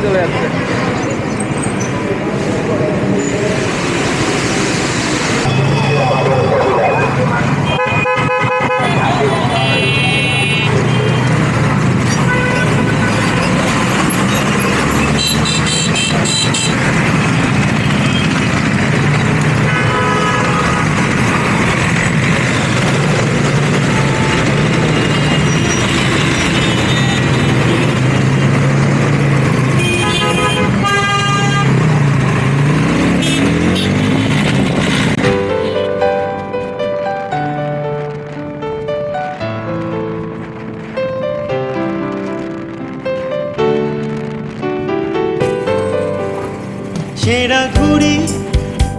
চলে যাচ্ছে। সেরা ঘুড়ি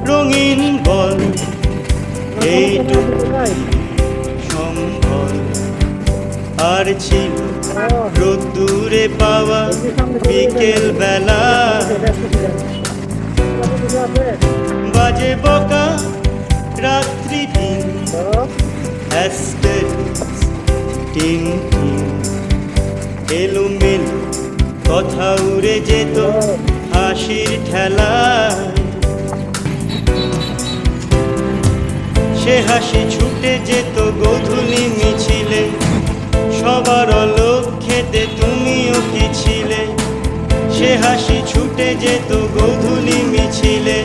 রঙিন বল এইটুকু সম্বল আর ছিল রোদ্দুরে পাওয়া বিকেল বেলা বাজে বকা রাত্রি দিন টিন এলোমেলো কথা উড়ে যেত হাসির ঠেলায় সে হাসি ছুটে যেত গোধূলি মিছিলে সবার লক্ষ্যেতে তুমিও কি ছিলে সে হাসি ছুটে যেত গোধূলি মিছিলে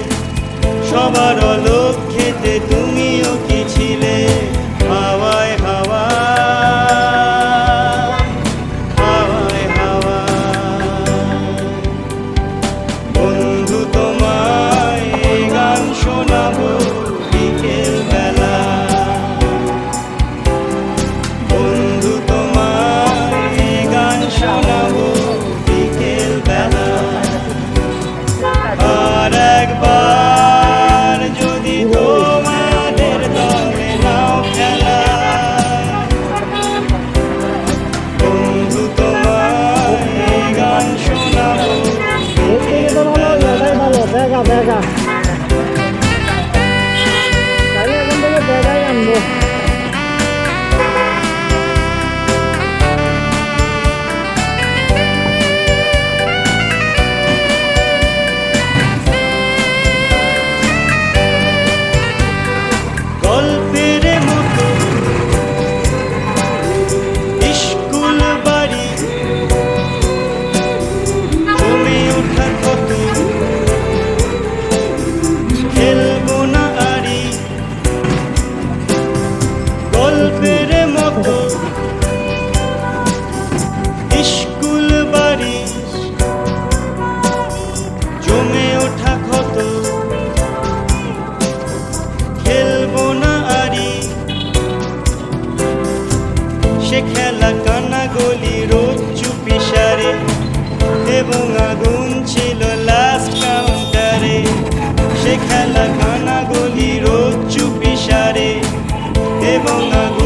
সবার লক্ষ্যেতে তুমিও কি ছিলে হাওয়ায় হাওয়া দেখা তাহলে এখন থেকে দেখাই আনবো। গল্পের মতো স্কুল বাড়ি জমে ওঠা কত খেলবো না আরি গল্পের মতো স্কুল বাড়ি জমে ওঠা কত খেলবো না আরি সে খেলা কানা গলি রোজ চুপি সারে এবং আগুন ছিল লাস্ট কাউন্টারে সে খেলা কানা গলি রোজ চুপি সারে এবং আগুন